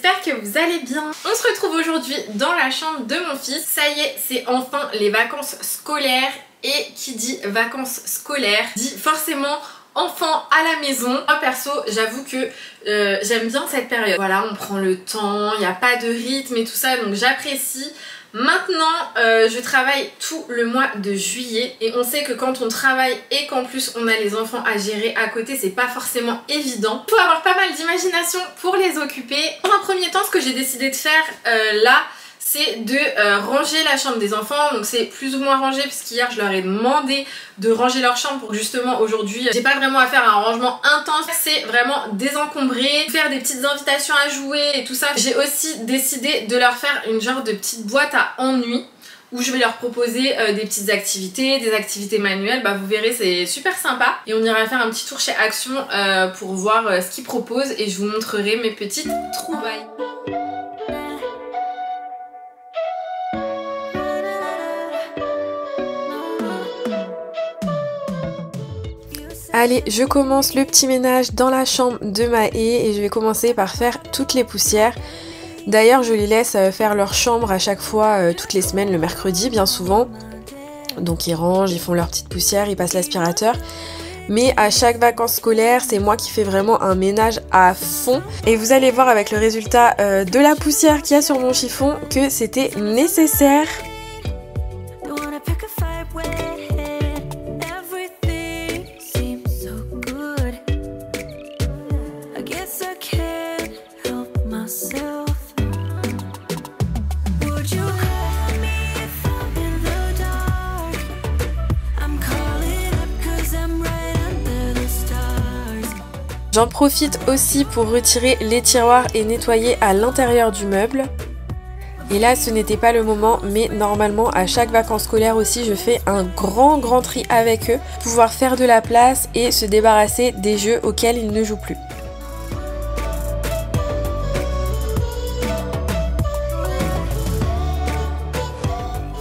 j'espère que vous allez bien. On se retrouve aujourd'hui dans la chambre de mon fils. Ça y est, c'est enfin les vacances scolaires. Et qui dit vacances scolaires dit forcément enfants à la maison. Moi perso, j'avoue que j'aime bien cette période. Voilà, on prend le temps, il n'y a pas de rythme et tout ça, donc j'apprécie. Maintenant, je travaille tout le mois de juillet et on sait que quand on travaille et qu'en plus on a les enfants à gérer à côté, c'est pas forcément évident. Il faut avoir pas mal d'imagination pour les occuper. Dans un premier temps, ce que j'ai décidé de faire là, c'est de ranger la chambre des enfants. Donc c'est plus ou moins rangé puisqu'hier je leur ai demandé de ranger leur chambre pour justement aujourd'hui j'ai pas vraiment à faire un rangement intense, c'est vraiment désencombrer, faire des petites invitations à jouer et tout ça. J'ai aussi décidé de leur faire une genre de petite boîte à ennuis où je vais leur proposer des petites activités, des activités manuelles. Bah vous verrez, c'est super sympa. Et on ira faire un petit tour chez Action pour voir ce qu'ils proposent et je vous montrerai mes petites trouvailles. Allez, je commence le petit ménage dans la chambre de Maë et je vais commencer par faire toutes les poussières. D'ailleurs, je les laisse faire leur chambre à chaque fois, toutes les semaines, le mercredi, bien souvent. Donc ils rangent, ils font leur petite poussière, ils passent l'aspirateur. Mais à chaque vacances scolaires, c'est moi qui fais vraiment un ménage à fond. Et vous allez voir avec le résultat de la poussière qu'il y a sur mon chiffon que c'était nécessaire. J'en profite aussi pour retirer les tiroirs et nettoyer à l'intérieur du meuble. Et là, ce n'était pas le moment, mais normalement, à chaque vacances scolaires aussi, je fais un grand tri avec eux, pour pouvoir faire de la place et se débarrasser des jeux auxquels ils ne jouent plus.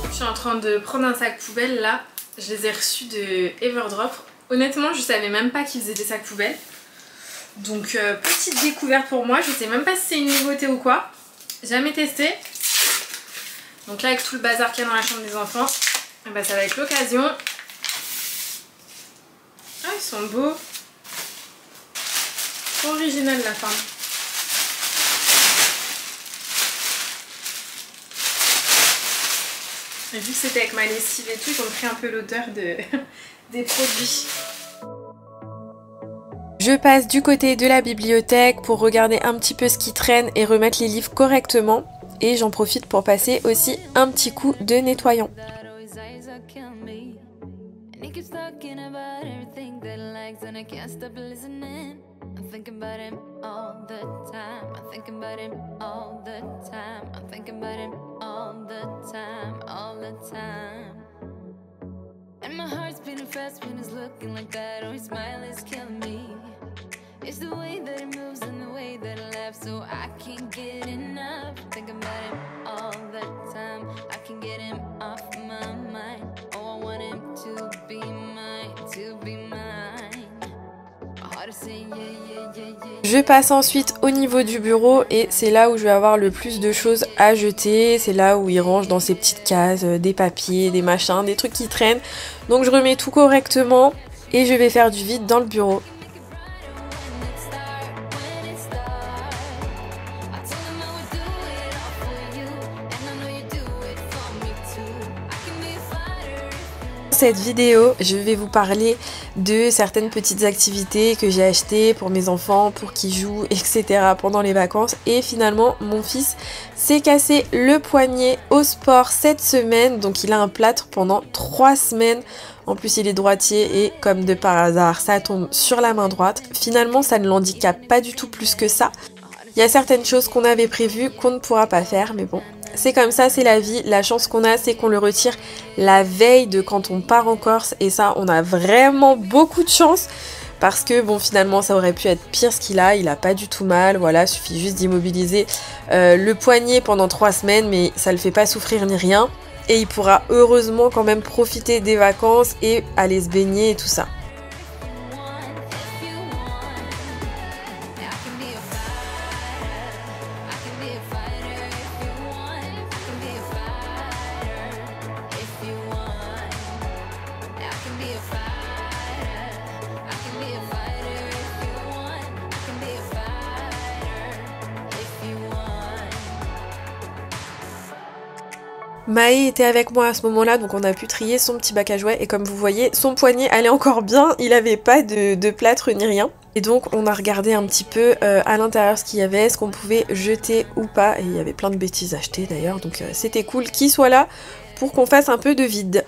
Je suis en train de prendre un sac poubelle là, je les ai reçus de Everdrop. Honnêtement, je savais même pas qu'ils faisaient des sacs poubelles. Donc petite découverte pour moi, je sais même pas si c'est une nouveauté ou quoi, jamais testé. Donc là avec tout le bazar qu'il y a dans la chambre des enfants, bah, ça va être l'occasion. Ah ils sont beaux, trop original la forme. Et vu que c'était avec ma lessive et tout, ils ont pris un peu l'odeur des produits. Je passe du côté de la bibliothèque pour regarder un petit peu ce qui traîne et remettre les livres correctement. Et j'en profite pour passer aussi un petit coup de nettoyant. And my heart's beating fast when it's looking like that, or his smile is killing me. It's the way that it moves and the way that it laughs, so I can't get enough. Thinking about him all the time, I can't get him off my mind. Oh, I want him to be mine, to be mine. My heart is saying yeah. Je passe ensuite au niveau du bureau et c'est là où je vais avoir le plus de choses à jeter. C'est là où il range dans ses petites cases des papiers, des machins, des trucs qui traînent. Donc je remets tout correctement et je vais faire du vide dans le bureau. Dans cette vidéo, je vais vous parler de certaines petites activités que j'ai achetées pour mes enfants, pour qu'ils jouent, etc. pendant les vacances. Et finalement, mon fils s'est cassé le poignet au sport cette semaine. Donc il a un plâtre pendant 3 semaines. En plus, il est droitier et comme de par hasard, ça tombe sur la main droite. Finalement, ça ne l'handicape pas du tout plus que ça. Il y a certaines choses qu'on avait prévues qu'on ne pourra pas faire, mais bon. C'est comme ça, c'est la vie. La chance qu'on a, c'est qu'on le retire la veille de quand on part en Corse. Et ça, on a vraiment beaucoup de chance. Parce que bon, finalement, ça aurait pu être pire ce qu'il a. Il a pas du tout mal. Voilà, suffit juste d'immobiliser le poignet pendant 3 semaines. Mais ça le fait pas souffrir ni rien. Et il pourra heureusement quand même profiter des vacances et aller se baigner et tout ça. Maë était avec moi à ce moment-là, donc on a pu trier son petit bac à jouets et comme vous voyez, son poignet allait encore bien, il avait pas de plâtre ni rien. Et donc on a regardé un petit peu à l'intérieur ce qu'il y avait, ce qu'on pouvait jeter ou pas, et il y avait plein de bêtises achetées d'ailleurs, donc c'était cool qu'il soit là pour qu'on fasse un peu de vide.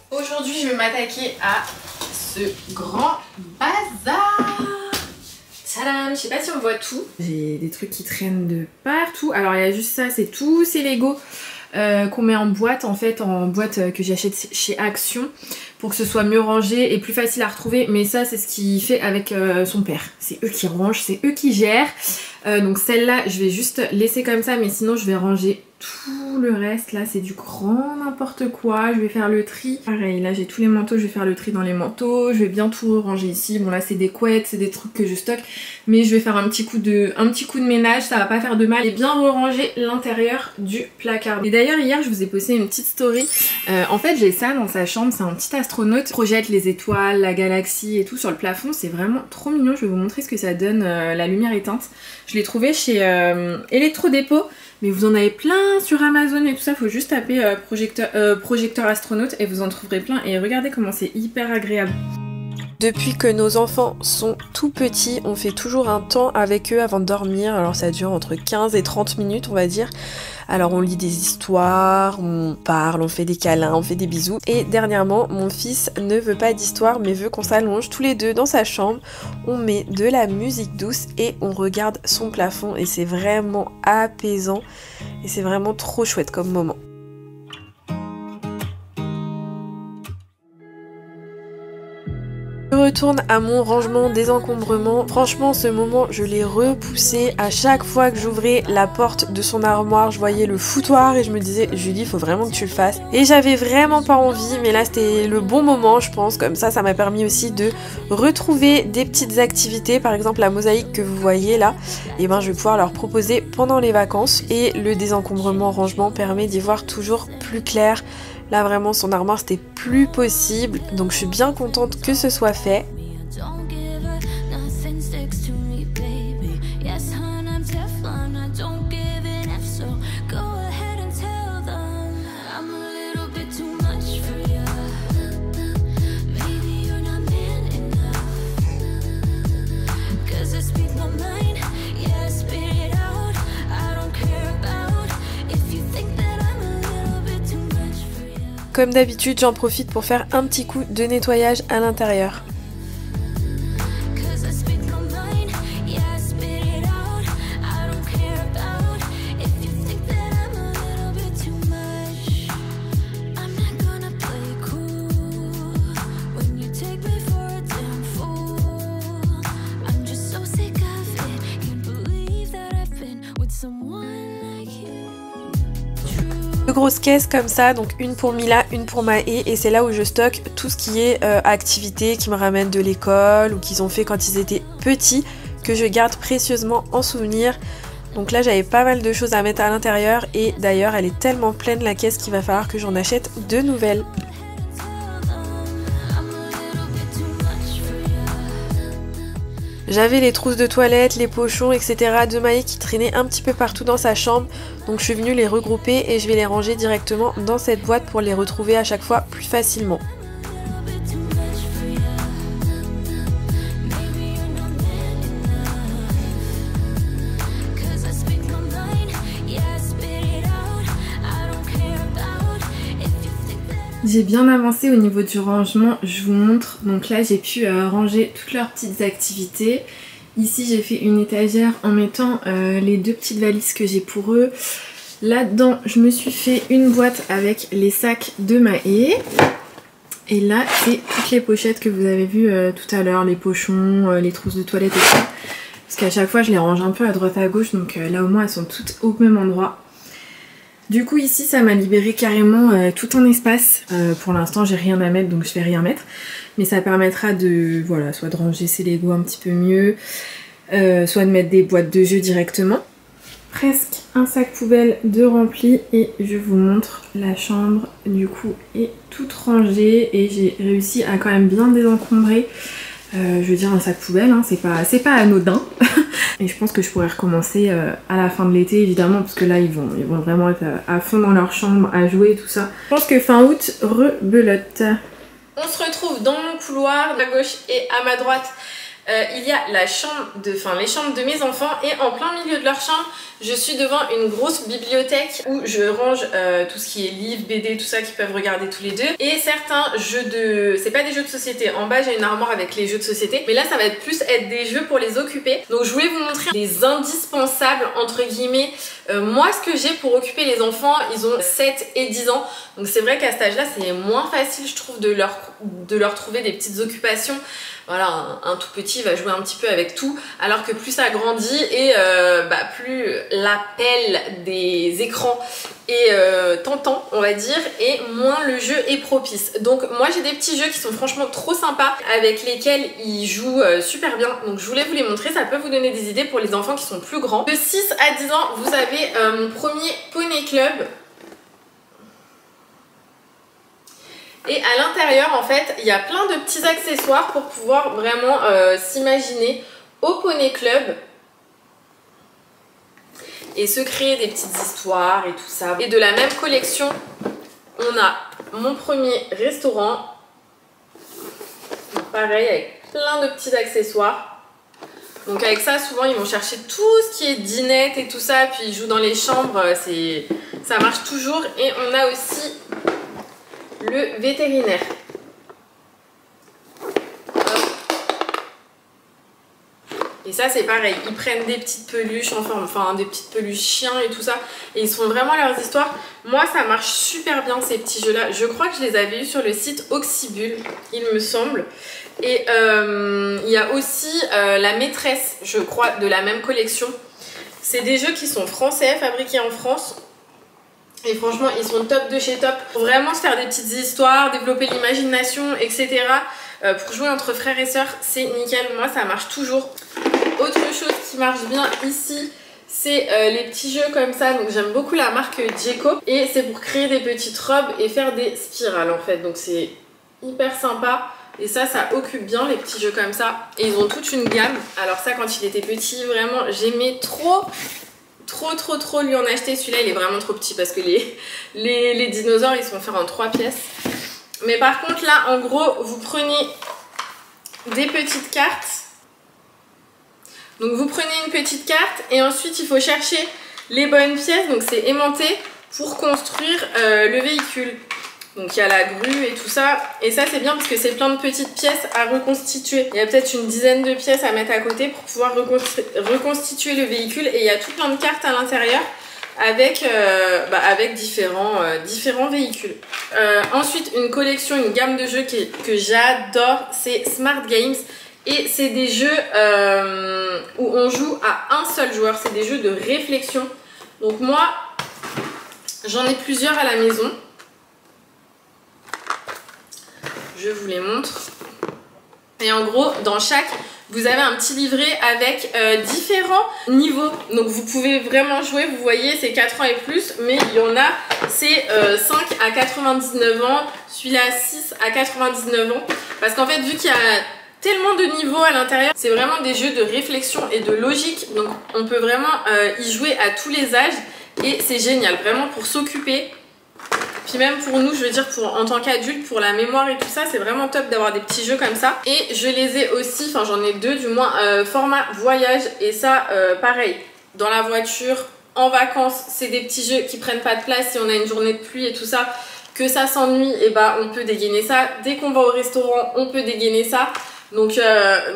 Aujourd'hui, je vais m'attaquer à ce grand bazar. Tadam! Je sais pas si on voit tout. J'ai des trucs qui traînent de partout. Alors, il y a juste ça, c'est tous ces Lego qu'on met en boîte, en fait, en boîte que j'achète chez Action pour que ce soit mieux rangé et plus facile à retrouver. Mais ça, c'est ce qu'il fait avec son père. C'est eux qui rangent, c'est eux qui gèrent. Donc celle-là, je vais juste laisser comme ça, mais sinon, je vais ranger tout le reste. Là, c'est du grand n'importe quoi. Je vais faire le tri. Pareil, là, j'ai tous les manteaux. Je vais faire le tri dans les manteaux. Je vais bien tout ranger ici. Bon, là, c'est des couettes, c'est des trucs que je stocke. Mais je vais faire un petit coup de ménage. Ça va pas faire de mal. Et bien ranger l'intérieur du placard. Et d'ailleurs, hier, je vous ai posté une petite story. En fait, j'ai ça dans sa chambre. C'est un petit astronaute. Il projette les étoiles, la galaxie et tout sur le plafond. C'est vraiment trop mignon. Je vais vous montrer ce que ça donne la lumière éteinte. Je l'ai trouvé chez Electrodépôt. Mais vous en avez plein sur Amazon et tout ça, faut juste taper projecteur astronaute et vous en trouverez plein. Et regardez comment c'est hyper agréable. Depuis que nos enfants sont tout petits, on fait toujours un temps avec eux avant de dormir. Alors ça dure entre 15 et 30 minutes on va dire. Alors on lit des histoires, on parle, on fait des câlins, on fait des bisous. Et dernièrement, mon fils ne veut pas d'histoire mais veut qu'on s'allonge tous les deux dans sa chambre. On met de la musique douce et on regarde son plafond et c'est vraiment apaisant. Et c'est vraiment trop chouette comme moment. Je retourne à mon rangement désencombrement. Franchement, ce moment, je l'ai repoussé. À chaque fois que j'ouvrais la porte de son armoire, je voyais le foutoir et je me disais, Julie, faut vraiment que tu le fasses. Et j'avais vraiment pas envie, mais là, c'était le bon moment, je pense. Comme ça m'a permis aussi de retrouver des petites activités. Par exemple, la mosaïque que vous voyez là, et ben, je vais pouvoir leur proposer pendant les vacances. Et le désencombrement rangement permet d'y voir toujours plus clair. Là vraiment son armoire c'était plus possible, donc je suis bien contente que ce soit fait. Comme d'habitude, j'en profite pour faire un petit coup de nettoyage à l'intérieur. Deux grosses caisses comme ça, donc une pour Mila, une pour Maë, et c'est là où je stocke tout ce qui est activités qui me ramènent de l'école ou qu'ils ont fait quand ils étaient petits, que je garde précieusement en souvenir. Donc là j'avais pas mal de choses à mettre à l'intérieur et d'ailleurs elle est tellement pleine la caisse qu'il va falloir que j'en achète de nouvelles. J'avais les trousses de toilette, les pochons, etc. de Maë qui traînaient un petit peu partout dans sa chambre. Donc je suis venue les regrouper et je vais les ranger directement dans cette boîte pour les retrouver à chaque fois plus facilement. J'ai bien avancé au niveau du rangement, je vous montre. Donc là j'ai pu ranger toutes leurs petites activités. Ici j'ai fait une étagère en mettant les deux petites valises que j'ai pour eux. Là-dedans je me suis fait une boîte avec les sacs de Maë. Et là c'est toutes les pochettes que vous avez vues tout à l'heure, les pochons, les trousses de toilette et tout. Parce qu'à chaque fois je les range un peu à droite à gauche, donc là au moins elles sont toutes au même endroit. Du coup ici ça m'a libéré carrément tout un espace. Pour l'instant j'ai rien à mettre donc je vais rien mettre. Mais ça permettra de, voilà, soit de ranger ses Lego un petit peu mieux, soit de mettre des boîtes de jeux directement. presque un sac poubelle de rempli et je vous montre la chambre du coup est toute rangée et j'ai réussi à quand même bien désencombrer. Je veux dire un sac poubelle, hein, c'est pas anodin. Et je pense que je pourrais recommencer à la fin de l'été évidemment parce que là ils vont vraiment être à fond dans leur chambre à jouer et tout ça. Je pense que fin août, rebelote. On se retrouve dans mon couloir, à gauche et à ma droite. Il y a les chambres de mes enfants et en plein milieu de leur chambre, je suis devant une grosse bibliothèque où je range tout ce qui est livres, BD, tout ça qu'ils peuvent regarder tous les deux. Et certains jeux c'est pas des jeux de société, en bas j'ai une armoire avec les jeux de société, mais là ça va être plus des jeux pour les occuper. Donc je voulais vous montrer les indispensables entre guillemets. Moi ce que j'ai pour occuper les enfants, ils ont 7 et 10 ans. Donc c'est vrai qu'à cet âge là c'est moins facile je trouve de leur trouver des petites occupations. Voilà, un tout petit va jouer un petit peu avec tout, alors que plus ça grandit et plus l'appel des écrans est tentant, on va dire, et moins le jeu est propice. Donc moi j'ai des petits jeux qui sont franchement trop sympas, avec lesquels ils jouent super bien. Donc je voulais vous les montrer, ça peut vous donner des idées pour les enfants qui sont plus grands. De 6 à 10 ans, vous avez mon premier Poney Club. Et à l'intérieur, en fait, il y a plein de petits accessoires pour pouvoir vraiment s'imaginer au Poney Club et se créer des petites histoires et tout ça. Et de la même collection, on a mon premier restaurant. Pareil, avec plein de petits accessoires. Donc avec ça, souvent, ils vont chercher tout ce qui est dinette et tout ça. Puis ils jouent dans les chambres, ça marche toujours. Et on a aussi le vétérinaire. Et ça c'est pareil, ils prennent des petites peluches enfin des petites peluches chiens et tout ça, et ils se font vraiment leurs histoires. Moi ça marche super bien ces petits jeux là. Je crois que je les avais eu sur le site Oxybul, il me semble. Et il y a aussi la maîtresse, je crois, de la même collection. C'est des jeux qui sont français, fabriqués en France. Et franchement ils sont top de chez top. Pour vraiment se faire des petites histoires, développer l'imagination, etc. Pour jouer entre frères et sœurs, c'est nickel. Moi ça marche toujours. Autre chose qui marche bien ici, c'est les petits jeux comme ça. Donc j'aime beaucoup la marque Djeco. Et c'est pour créer des petites robes et faire des spirales en fait. Donc c'est hyper sympa. Et ça occupe bien les petits jeux comme ça. Et ils ont toute une gamme. Alors ça quand il était petit, vraiment j'aimais trop lui en acheter. Celui-là il est vraiment trop petit parce que les dinosaures ils sont faits en 3 pièces. Mais par contre là en gros vous prenez des petites cartes. Donc vous prenez une petite carte et ensuite il faut chercher les bonnes pièces. Donc c'est aimanté pour construire le véhicule. Donc il y a la grue et tout ça. Et ça c'est bien parce que c'est plein de petites pièces à reconstituer. Il y a peut-être une dizaine de pièces à mettre à côté pour pouvoir reconstituer le véhicule. Et il y a tout plein de cartes à l'intérieur avec différents véhicules. Ensuite une collection, une gamme de jeux que j'adore, c'est Smart Games. Et c'est des jeux où on joue à un seul joueur. C'est des jeux de réflexion. Donc moi, j'en ai plusieurs à la maison. Je vous les montre. Et en gros, dans chaque, vous avez un petit livret avec différents niveaux. Donc vous pouvez vraiment jouer. Vous voyez, c'est 4 ans et plus. Mais il y en a, c'est 5 à 99 ans. Celui-là, 6 à 99 ans. Parce qu'en fait, vu qu'il y a tellement de niveaux à l'intérieur, c'est vraiment des jeux de réflexion et de logique, donc on peut vraiment y jouer à tous les âges et c'est génial, vraiment pour s'occuper, puis même pour nous, je veux dire en tant qu'adulte, pour la mémoire et tout ça, c'est vraiment top d'avoir des petits jeux comme ça. Et je les ai aussi, enfin j'en ai 2 du moins, format voyage, et ça pareil, dans la voiture, en vacances, c'est des petits jeux qui prennent pas de place si on a une journée de pluie et tout ça, que ça s'ennuie, et on peut dégainer ça. Dès qu'on va au restaurant, on peut dégainer ça. Donc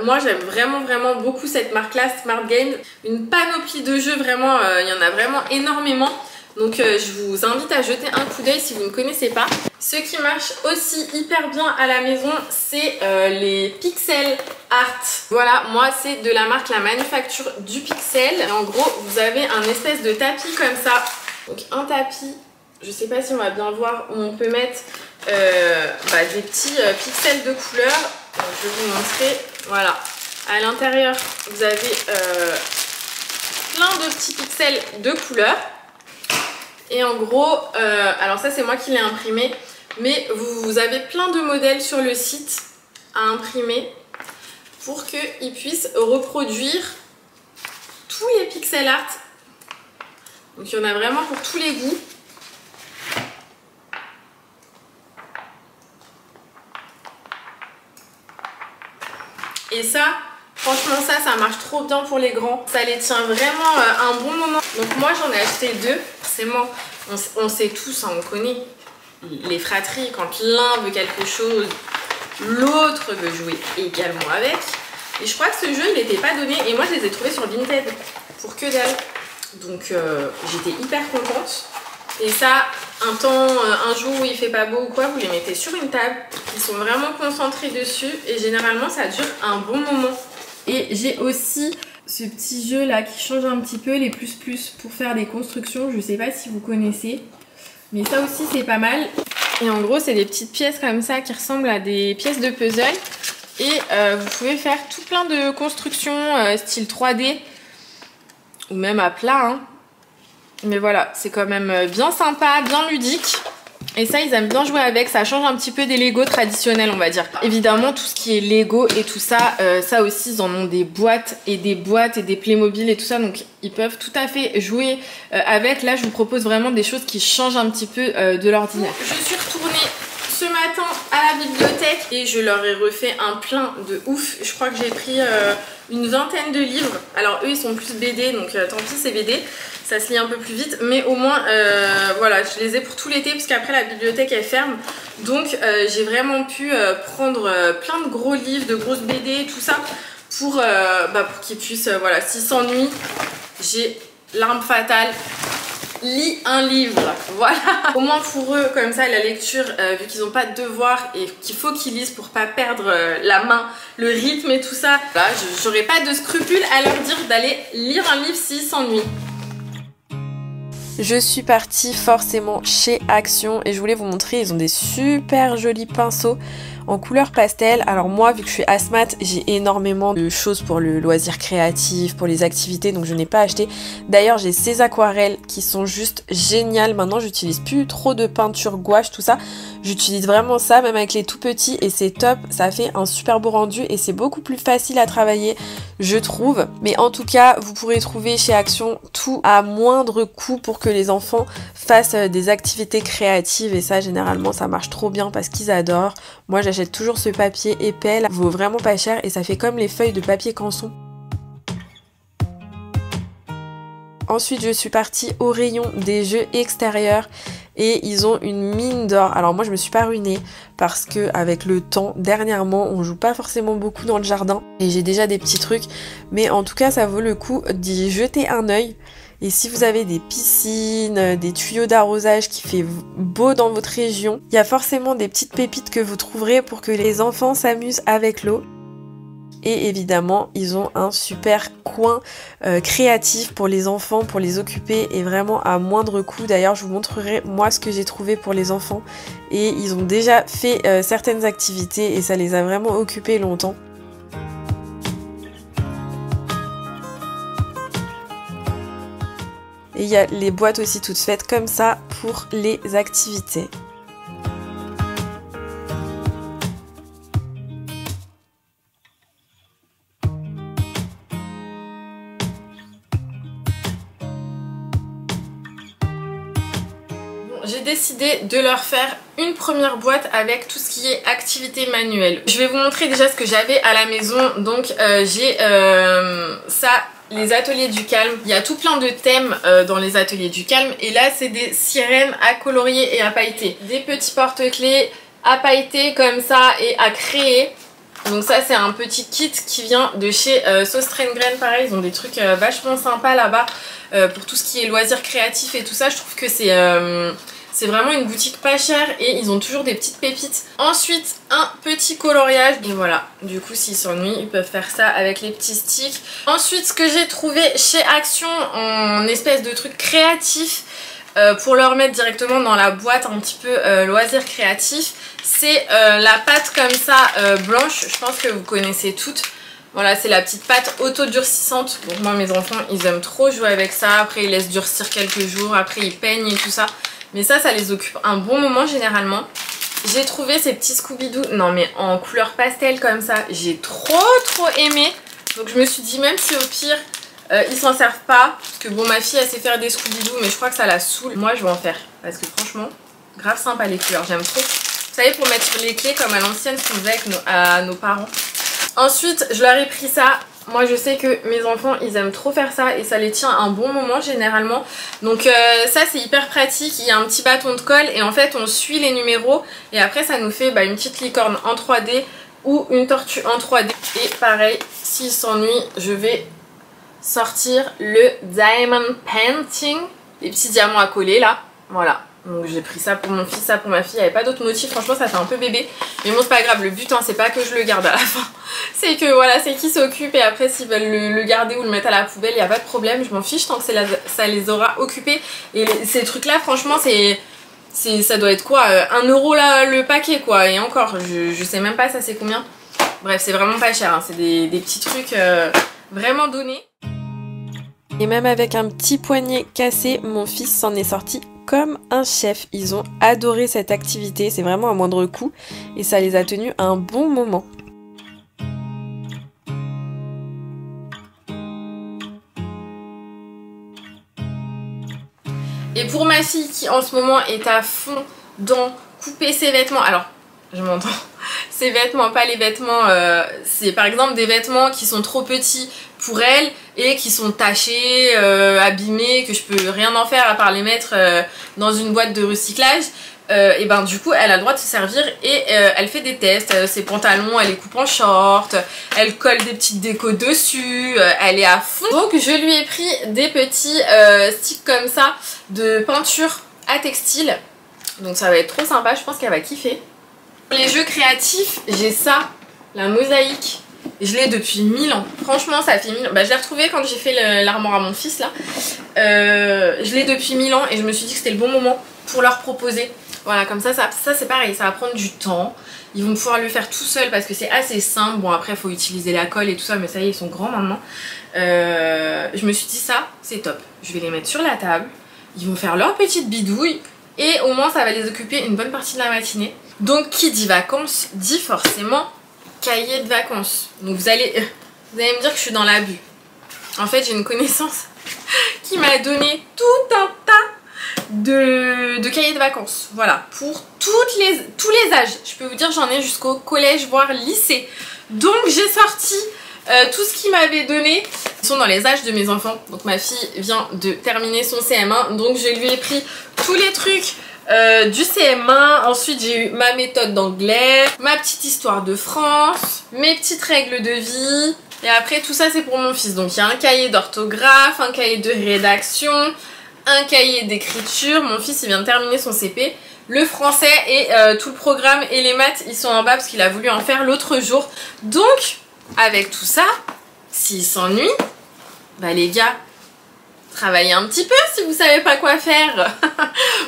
moi j'aime vraiment beaucoup cette marque là, Smart Games. Une panoplie de jeux, vraiment il y en a vraiment énormément. Donc je vous invite à jeter un coup d'œil si vous ne connaissez pas. Ce qui marche aussi hyper bien à la maison, c'est les pixel art. Voilà, moi c'est de la marque La Manufacture du Pixel. Et en gros vous avez un espèce de tapis comme ça. Donc un tapis, je sais pas si on va bien voir, où on peut mettre des petits pixels de couleur. Donc, je vais vous montrer, voilà, à l'intérieur vous avez plein de petits pixels de couleurs. Et en gros, alors ça c'est moi qui l'ai imprimé, mais vous avez plein de modèles sur le site à imprimer pour qu'ils puissent reproduire tous les pixel art. Donc il y en a vraiment pour tous les goûts. Et ça, franchement ça marche trop bien pour les grands. Ça les tient vraiment un bon moment. Donc moi j'en ai acheté 2. Forcément, on sait tous, hein, on connaît les fratries. Quand l'un veut quelque chose, l'autre veut jouer également avec. Et je crois que ce jeu il n'était pas donné. Et moi je les ai trouvés sur Vinted pour que dalle. Donc j'étais hyper contente. Et ça, un jour où il fait pas beau ou quoi, vous les mettez sur une table. Ils sont vraiment concentrés dessus et généralement ça dure un bon moment. Et j'ai aussi ce petit jeu là qui change un petit peu, les plus pour faire des constructions. Je sais pas si vous connaissez, mais ça aussi c'est pas mal. Et en gros c'est des petites pièces comme ça qui ressemblent à des pièces de puzzle. Et vous pouvez faire tout plein de constructions style 3D ou même à plat, hein. Mais voilà, c'est quand même bien sympa, bien ludique. Et ça, ils aiment bien jouer avec. Ça change un petit peu des Lego traditionnels, on va dire. Évidemment, tout ce qui est Lego et tout ça, ça aussi, ils en ont des boîtes et des Playmobil et tout ça. Donc, ils peuvent tout à fait jouer avec. Là, je vous propose vraiment des choses qui changent un petit peu de l'ordinaire. Je suis retournée ce matin à la bibliothèque et je leur ai refait un plein de ouf. Je crois que j'ai pris une vingtaine de livres. Alors, eux, ils sont plus BD, donc tant pis, c'est BD. Ça se lit un peu plus vite, mais au moins voilà, je les ai pour tout l'été parce qu'après la bibliothèque elle ferme, donc j'ai vraiment pu prendre plein de gros livres, de grosses BD, tout ça pour qu'ils puissent, voilà, s'ils s'ennuient, j'ai l'arme fatale, lis un livre, voilà. Au moins pour eux, comme ça, la lecture, vu qu'ils n'ont pas de devoirs et qu'il faut qu'ils lisent pour pas perdre la main, le rythme et tout ça, voilà, j'aurais pas de scrupule à leur dire d'aller lire un livre s'ils s'ennuient. Je suis partie forcément chez Action et je voulais vous montrer, ils ont des super jolis pinceaux en couleur pastel. Alors moi, vu que je suis asthmate, j'ai énormément de choses pour le loisir créatif, pour les activités, donc je n'ai pas acheté. D'ailleurs, j'ai ces aquarelles qui sont juste géniales. Maintenant, j'utilise plus trop de peinture gouache, tout ça. J'utilise vraiment ça, même avec les tout petits, et c'est top. Ça fait un super beau rendu et c'est beaucoup plus facile à travailler, je trouve. Mais en tout cas, vous pourrez trouver chez Action tout à moindre coût pour que les enfants fassent des activités créatives, et ça, généralement, ça marche trop bien parce qu'ils adorent. Moi, j'achète toujours ce papier épais, là, vaut vraiment pas cher et ça fait comme les feuilles de papier canson. Ensuite, je suis partie au rayon des jeux extérieurs et ils ont une mine d'or. Alors moi, je me suis pas ruinée parce que avec le temps, dernièrement, on joue pas forcément beaucoup dans le jardin et j'ai déjà des petits trucs, mais en tout cas, ça vaut le coup d'y jeter un œil. Et si vous avez des piscines, des tuyaux d'arrosage qui fait beau dans votre région, il y a forcément des petites pépites que vous trouverez pour que les enfants s'amusent avec l'eau. Et évidemment, ils ont un super coin créatif pour les enfants, pour les occuper, et vraiment à moindre coût. D'ailleurs, je vous montrerai moi ce que j'ai trouvé pour les enfants. Et ils ont déjà fait certaines activités et ça les a vraiment occupés longtemps. Et il y a les boîtes aussi toutes faites comme ça pour les activités. J'ai décidé de leur faire une première boîte avec tout ce qui est activité manuelle. Je vais vous montrer déjà ce que j'avais à la maison. Donc j'ai ça, les ateliers du calme. Il y a tout plein de thèmes dans les ateliers du calme. Et là c'est des sirènes à colorier et à pailleter. Des petits porte-clés à pailleter comme ça et à créer. Donc ça c'est un petit kit qui vient de chez Sauce Grain. Pareil, ils ont des trucs vachement sympas là-bas pour tout ce qui est loisirs créatifs et tout ça. Je trouve que c'est vraiment une boutique pas chère et ils ont toujours des petites pépites. Ensuite, un petit coloriage. Et voilà, du coup s'ils s'ennuient, ils peuvent faire ça avec les petits sticks. Ensuite, ce que j'ai trouvé chez Action en espèce de truc créatif pour leur mettre directement dans la boîte un petit peu loisirs créatifs, c'est la pâte comme ça blanche. Je pense que vous connaissez toutes. Voilà, c'est la petite pâte auto-durcissante. Donc moi, mes enfants, ils aiment trop jouer avec ça. Après, ils laissent durcir quelques jours. Après, ils peignent et tout ça. Mais ça les occupe un bon moment généralement. J'ai trouvé ces petits Scooby-Doo. Non, mais en couleur pastel comme ça. J'ai trop aimé. Donc je me suis dit, même si au pire, ils s'en servent pas. Parce que bon, ma fille, elle sait faire des Scooby-Doo. Mais je crois que ça la saoule. Moi, je vais en faire. Parce que franchement, grave sympa les couleurs. J'aime trop. Vous savez, pour mettre sur les clés comme à l'ancienne, ce qu'on faisait avec à nos parents. Ensuite, je leur ai pris ça. Moi, je sais que mes enfants, ils aiment trop faire ça et ça les tient un bon moment généralement. Donc ça, c'est hyper pratique. Il y a un petit bâton de colle et en fait, on suit les numéros. Et après, ça nous fait une petite licorne en 3D ou une tortue en 3D. Et pareil, s'ils s'ennuient, je vais sortir le Diamond Painting. Les petits diamants à coller là. Voilà. Donc j'ai pris ça pour mon fils, ça pour ma fille. Il n'y avait pas d'autres motifs, franchement ça fait un peu bébé. Mais bon c'est pas grave, le but c'est pas que je le garde à la fin. C'est que voilà, c'est qu'ils s'occupent et après s'ils veulent le garder ou le mettre à la poubelle, il n'y a pas de problème. Je m'en fiche tant que ça les aura occupés. Et ces trucs là franchement ça doit être quoi 1 euro là, le paquet quoi. Et encore, je sais même pas ça c'est combien. Bref c'est vraiment pas cher, hein. C'est des petits trucs vraiment donnés. Et même avec un petit poignet cassé, mon fils s'en est sorti comme un chef. Ils ont adoré cette activité, c'est vraiment à moindre coût et ça les a tenus un bon moment. Et pour ma fille qui en ce moment est à fond dans couper ses vêtements, alors je m'entends, ses vêtements, pas les vêtements, c'est par exemple des vêtements qui sont trop petits pour elle et qui sont tachés, abîmés, que je peux rien en faire à part les mettre dans une boîte de recyclage. Et ben du coup elle a le droit de se servir et elle fait des tests, ses pantalons elle les coupe en short, elle colle des petites décos dessus, elle est à fond. Donc je lui ai pris des petits sticks comme ça de peinture à textile, donc ça va être trop sympa, je pense qu'elle va kiffer. Pour les jeux créatifs, j'ai ça, la mosaïque. Je l'ai depuis 1000 ans. Franchement, ça fait 1000 ans. Je l'ai retrouvée quand j'ai fait l'armoire à mon fils là. Je l'ai depuis 1000 ans et je me suis dit que c'était le bon moment pour leur proposer. Voilà, comme ça c'est pareil, ça va prendre du temps. Ils vont pouvoir le faire tout seuls parce que c'est assez simple. Bon, après, il faut utiliser la colle et tout ça, mais ça y est, ils sont grands maintenant. Je me suis dit ça, c'est top. Je vais les mettre sur la table. Ils vont faire leur petite bidouille et au moins, ça va les occuper une bonne partie de la matinée. Donc, qui dit vacances, dit forcément cahier de vacances. Donc vous allez me dire que je suis dans l'abus. En fait j'ai une connaissance qui m'a donné tout un tas de cahiers de vacances. Voilà, pour tous les âges. Je peux vous dire j'en ai jusqu'au collège voire lycée. Donc j'ai sorti tout ce qu'il m'avait donné. Ils sont dans les âges de mes enfants. Donc ma fille vient de terminer son CM1. Donc je lui ai pris tous les trucs du CM1, ensuite j'ai eu ma méthode d'anglais, ma petite histoire de France, mes petites règles de vie, et après tout ça c'est pour mon fils. Donc il y a un cahier d'orthographe, un cahier de rédaction, un cahier d'écriture. Mon fils il vient de terminer son CP, le français et tout le programme et les maths ils sont en bas parce qu'il a voulu en faire l'autre jour. Donc avec tout ça, s'il s'ennuie, les gars, travaillez un petit peu si vous savez pas quoi faire.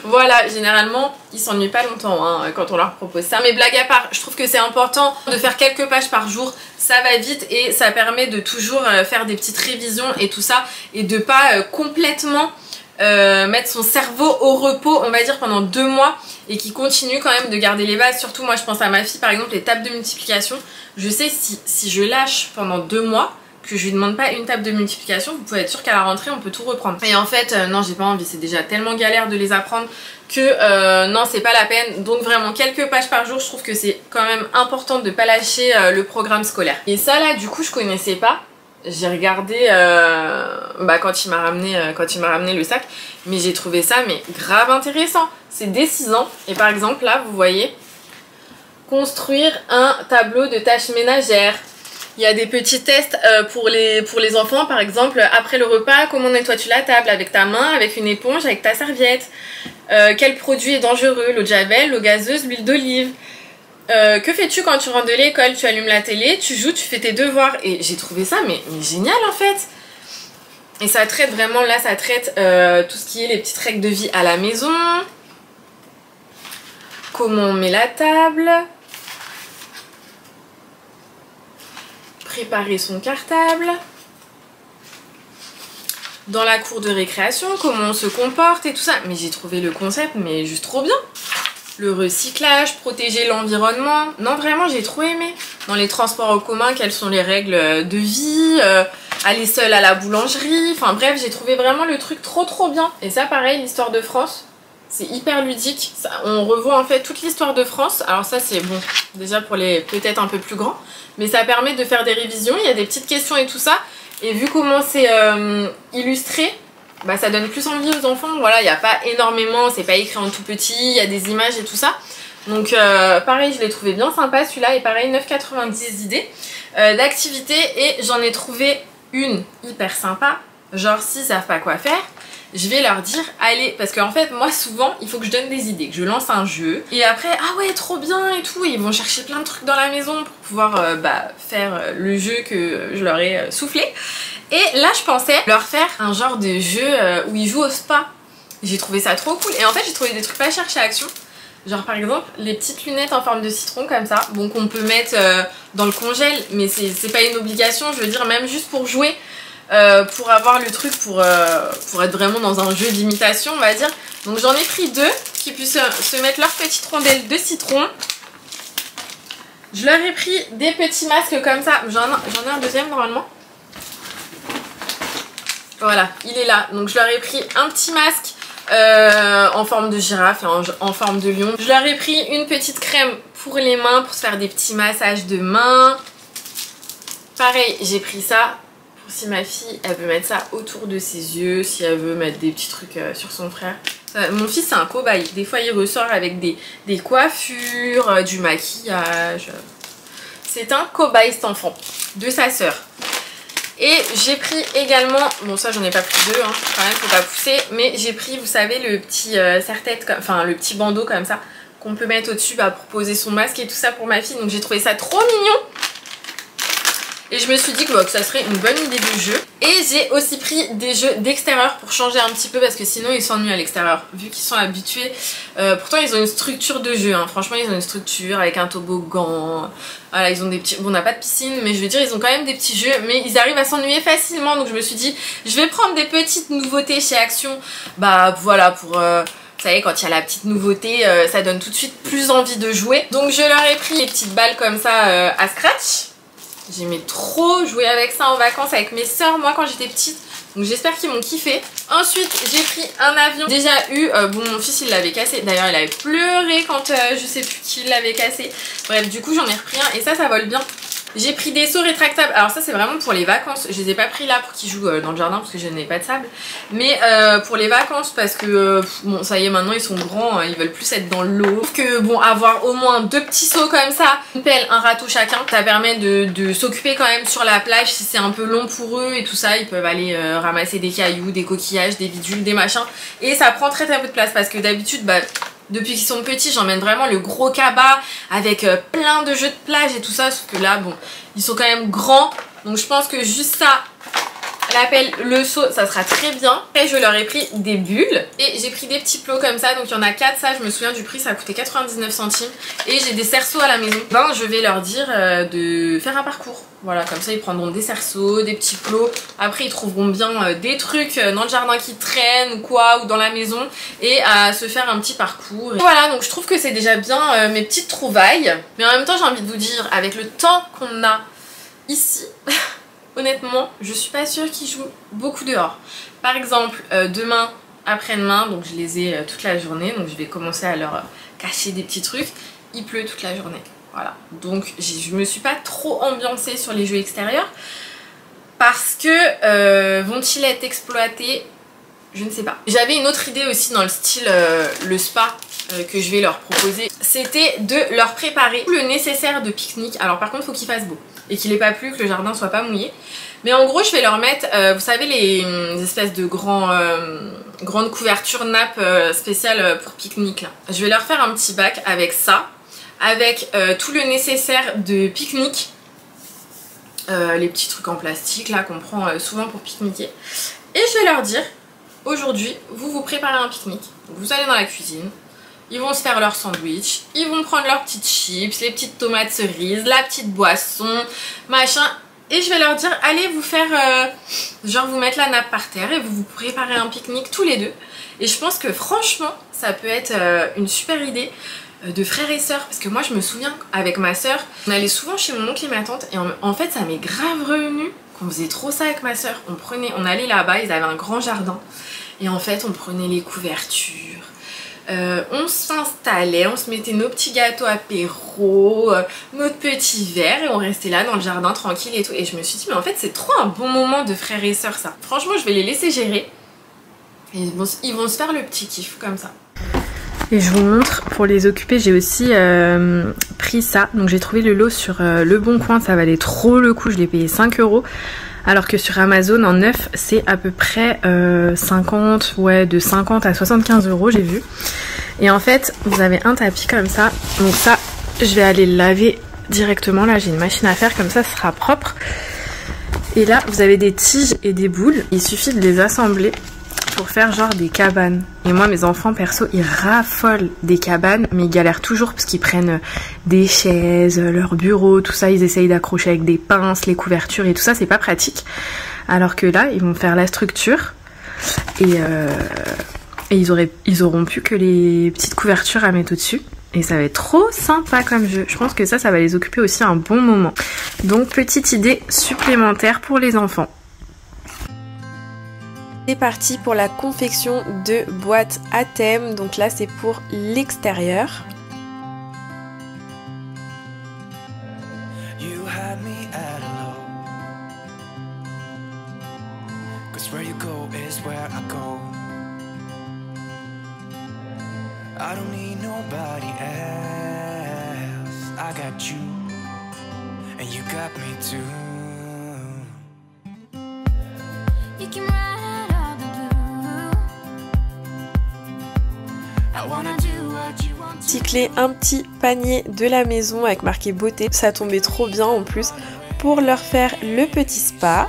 Voilà, généralement ils s'ennuient pas longtemps hein, quand on leur propose ça. Mais blague à part, je trouve que c'est important de faire quelques pages par jour. Ça va vite et ça permet de toujours faire des petites révisions et tout ça. Et de pas complètement mettre son cerveau au repos, on va dire pendant 2 mois. Et qui continue quand même de garder les bases. Surtout moi je pense à ma fille par exemple, les tables de multiplication. Je sais si je lâche pendant 2 mois, que je lui demande pas une table de multiplication, vous pouvez être sûr qu'à la rentrée on peut tout reprendre. Et en fait non j'ai pas envie, c'est déjà tellement galère de les apprendre que non c'est pas la peine. Donc vraiment quelques pages par jour, je trouve que c'est quand même important de pas lâcher le programme scolaire. Et ça là du coup je connaissais pas, j'ai regardé quand il m'a ramené le sac, mais j'ai trouvé ça mais grave intéressant. C'est dès 6 ans et par exemple là vous voyez, construire un tableau de tâches ménagères. Il y a des petits tests pour les enfants, par exemple, après le repas, comment nettoies-tu la table? Avec ta main, avec une éponge, avec ta serviette. Quel produit est dangereux? L'eau de javel, l'eau gazeuse, l'huile d'olive. Que fais-tu quand tu rentres de l'école? Tu allumes la télé, tu joues, tu fais tes devoirs. Et j'ai trouvé ça mais génial en fait. Et ça traite vraiment, là ça traite tout ce qui est les petites règles de vie à la maison. Comment on met la table. préparer son cartable. Dans la cour de récréation, comment on se comporte et tout ça. Mais j'ai trouvé le concept mais juste trop bien. Le recyclage, protéger l'environnement. Non, vraiment, j'ai trop aimé. Dans les transports en commun, quelles sont les règles de vie, aller seule à la boulangerie. Enfin bref, j'ai trouvé vraiment le truc trop bien. Et ça, pareil, l'histoire de France, c'est hyper ludique. Ça, on revoit en fait toute l'histoire de France. Alors ça, c'est bon, déjà pour les peut-être un peu plus grands. Mais ça permet de faire des révisions. Il y a des petites questions et tout ça. Et vu comment c'est illustré, bah ça donne plus envie aux enfants. Voilà, il n'y a pas énormément, c'est pas écrit en tout petit, il y a des images et tout ça. Donc pareil, je l'ai trouvé bien sympa celui-là. Et pareil, 9,90 idées d'activités. Et j'en ai trouvé une hyper sympa. Genre s'ils savent pas quoi faire, je vais leur dire allez, parce qu'en fait moi souvent il faut que je donne des idées, que je lance un jeu et après ah ouais trop bien et tout, et ils vont chercher plein de trucs dans la maison pour pouvoir faire le jeu que je leur ai soufflé. Et là je pensais leur faire un genre de jeu où ils jouent au spa. J'ai trouvé ça trop cool et en fait j'ai trouvé des trucs pas chers chez Action. Genre par exemple les petites lunettes en forme de citron comme ça, bon qu'on peut mettre dans le congèle, mais c'est pas une obligation, je veux dire même juste pour jouer. Pour avoir le truc pour être vraiment dans un jeu d'imitation on va dire. Donc j'en ai pris deux qui puissent se mettre leurs petites rondelles de citron. Je leur ai pris des petits masques comme ça. J'en ai un deuxième normalement. Voilà, il est là. Donc je leur ai pris un petit masque en forme de girafe et en forme de lion. Je leur ai pris une petite crème pour les mains pour se faire des petits massages de mains. Pareil, j'ai pris ça. Si ma fille elle veut mettre ça autour de ses yeux, si elle veut mettre des petits trucs sur son frère. Mon fils c'est un cobaye, des fois il ressort avec des coiffures, du maquillage. C'est un cobaye cet enfant, de sa sœur. Et j'ai pris également, bon ça j'en ai pas pris deux, hein, quand même faut pas pousser, mais j'ai pris vous savez le petit serre-tête, enfin le petit bandeau comme ça, qu'on peut mettre au-dessus pour poser son masque et tout ça pour ma fille. Donc j'ai trouvé ça trop mignon. Et je me suis dit que ça serait une bonne idée de jeu. Et j'ai aussi pris des jeux d'extérieur pour changer un petit peu parce que sinon ils s'ennuient à l'extérieur. Vu qu'ils sont habitués. Pourtant ils ont une structure de jeu. Hein. Franchement ils ont une structure avec un toboggan. Voilà, ils ont des petits... Bon on n'a pas de piscine mais je veux dire ils ont quand même des petits jeux. Mais ils arrivent à s'ennuyer facilement. Donc je me suis dit je vais prendre des petites nouveautés chez Action. Bah voilà pour... Vous savez quand il y a la petite nouveauté ça donne tout de suite plus envie de jouer. Donc je leur ai pris les petites balles comme ça à scratch. J'aimais trop jouer avec ça en vacances avec mes soeurs moi quand j'étais petite. Donc j'espère qu'ils m'ont kiffé. Ensuite j'ai pris un avion. Déjà eu, bon mon fils il l'avait cassé. D'ailleurs il avait pleuré quand je sais plus qui l'avait cassé. Bref du coup j'en ai repris un et ça vole bien. J'ai pris des seaux rétractables. Alors ça c'est vraiment pour les vacances. Je les ai pas pris là pour qu'ils jouent dans le jardin parce que je n'ai pas de sable. Mais pour les vacances parce que bon ça y est maintenant ils sont grands, ils veulent plus être dans l'eau. Sauf que bon avoir au moins deux petits seaux comme ça, une pelle, un râteau chacun, ça permet de s'occuper quand même sur la plage si c'est un peu long pour eux et tout ça. Ils peuvent aller ramasser des cailloux, des coquillages, des bidules, des machins. Et ça prend très peu de place parce que d'habitude depuis qu'ils sont petits, j'emmène vraiment le gros cabas avec plein de jeux de plage et tout ça. Sauf que là, bon, ils sont quand même grands. Donc je pense que juste ça, la pelle, le seau, ça sera très bien. Après, je leur ai pris des bulles. Et j'ai pris des petits plots comme ça. Donc il y en a 4, ça, je me souviens du prix, ça a coûté 99 centimes. Et j'ai des cerceaux à la maison. Ben, je vais leur dire de faire un parcours. Voilà, comme ça ils prendront des cerceaux, des petits plots. Après ils trouveront bien des trucs dans le jardin qui traînent ou quoi, ou dans la maison. Et à se faire un petit parcours. Et voilà, donc je trouve que c'est déjà bien mes petites trouvailles. Mais en même temps j'ai envie de vous dire, avec le temps qu'on a ici, honnêtement, je suis pas sûre qu'ils jouent beaucoup dehors. Par exemple, demain, après-demain, donc je les ai toute la journée. Donc je vais commencer à leur cacher des petits trucs. Il pleut toute la journée. Voilà, donc je me suis pas trop ambiancée sur les jeux extérieurs parce que vont-ils être exploités? Je ne sais pas. J'avais une autre idée aussi dans le style le spa que je vais leur proposer. C'était de leur préparer le nécessaire de pique-nique. Alors par contre, il faut qu'il fasse beau et qu'il n'ait pas plu, que le jardin soit pas mouillé. Mais en gros, je vais leur mettre, vous savez, les espèces de grandes couvertures nappes spéciales pour pique-nique là. Je vais leur faire un petit bac avec ça. Avec tout le nécessaire de pique-nique, les petits trucs en plastique là qu'on prend souvent pour pique-niquer. Et je vais leur dire, aujourd'hui vous préparez un pique-nique, vous allez dans la cuisine, ils vont se faire leur sandwich, ils vont prendre leurs petites chips, les petites tomates cerises, la petite boisson, machin, Et je vais leur dire, allez vous faire, genre vous mettre la nappe par terre et vous préparez un pique-nique tous les deux. Et je pense que franchement, ça peut être une super idée de frères et sœurs. Parce que moi je me souviens avec ma sœur, on allait souvent chez mon oncle et ma tante. Et en fait ça m'est grave revenu qu'on faisait trop ça avec ma sœur. On allait là-bas, ils avaient un grand jardin. Et en fait on prenait les couvertures. On s'installait, on se mettait nos petits gâteaux apéro, notre petit verre et on restait là dans le jardin tranquille et tout. Et je me suis dit mais en fait c'est trop un bon moment de frères et sœurs ça. Franchement je vais les laisser gérer et ils vont se faire le petit kiff comme ça. Et je vous montre, pour les occuper j'ai aussi pris ça. Donc j'ai trouvé le lot sur Le Bon Coin, ça valait trop le coup, je l'ai payé 5 €. Alors que sur Amazon en neuf c'est à peu près 50, ouais, de 50 à 75 € j'ai vu. Et en fait vous avez un tapis comme ça, donc ça je vais aller le laver directement. Là j'ai une machine à faire, comme ça ce sera propre. Et là vous avez des tiges et des boules, il suffit de les assembler pour faire genre des cabanes. Et moi mes enfants perso ils raffolent des cabanes, mais ils galèrent toujours parce qu'ils prennent des chaises, leur bureau, tout ça, ils essayent d'accrocher avec des pinces, les couvertures et tout ça, c'est pas pratique. Alors que là ils vont faire la structure et ils auront plus que les petites couvertures à mettre au-dessus. Et ça va être trop sympa comme jeu. Je pense que ça va les occuper aussi un bon moment. Donc petite idée supplémentaire pour les enfants. C'est parti pour la confection de boîtes à thème. Donc là c'est pour l'extérieur. I don't need nobody else. I got you, and you got me too. You can ride all the blue. I wanna do what you want. Cycler un petit panier de la maison avec marqué beauté. Ça tombait trop bien en plus pour leur faire le petit spa.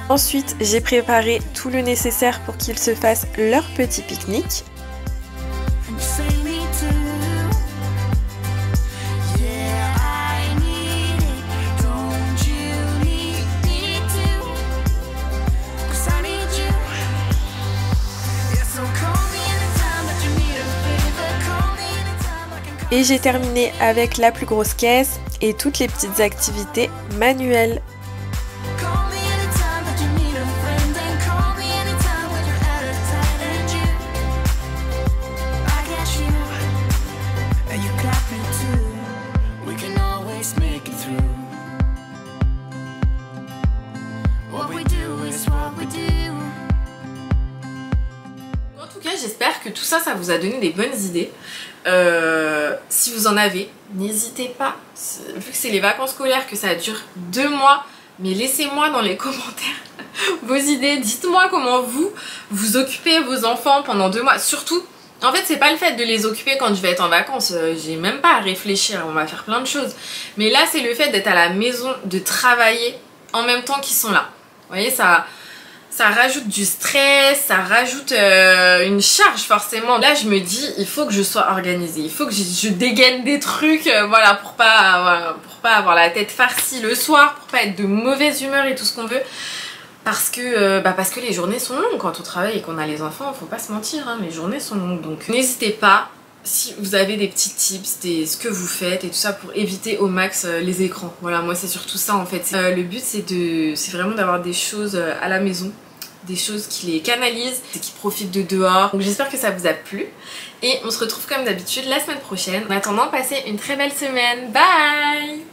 Ensuite, j'ai préparé tout le nécessaire pour qu'ils se fassent leur petit pique-nique. Et j'ai terminé avec la plus grosse caisse et toutes les petites activités manuelles. J'espère que tout ça, ça vous a donné des bonnes idées. Si vous en avez, n'hésitez pas. Vu que c'est les vacances scolaires, que ça dure 2 mois, mais laissez-moi dans les commentaires vos idées. Dites-moi comment vous occupez vos enfants pendant 2 mois. Surtout, en fait, c'est pas le fait de les occuper quand je vais être en vacances. J'ai même pas à réfléchir, on va faire plein de choses. Mais là, c'est le fait d'être à la maison, de travailler en même temps qu'ils sont là. Vous voyez, ça rajoute du stress, ça rajoute une charge forcément. Là je me dis il faut que je sois organisée, il faut que je dégaine des trucs voilà, pour pas avoir la tête farcie le soir, pour pas être de mauvaise humeur et tout ce qu'on veut. Parce que les journées sont longues quand on travaille et qu'on a les enfants, faut pas se mentir, hein, les journées sont longues. Donc n'hésitez pas, si vous avez des petits tips, ce que vous faites et tout ça pour éviter au max les écrans. Voilà, moi c'est surtout ça en fait. Le but c'est vraiment d'avoir des choses à la maison, des choses qui les canalisent, qui profitent de dehors. Donc j'espère que ça vous a plu et on se retrouve comme d'habitude la semaine prochaine. En attendant, passez une très belle semaine. Bye!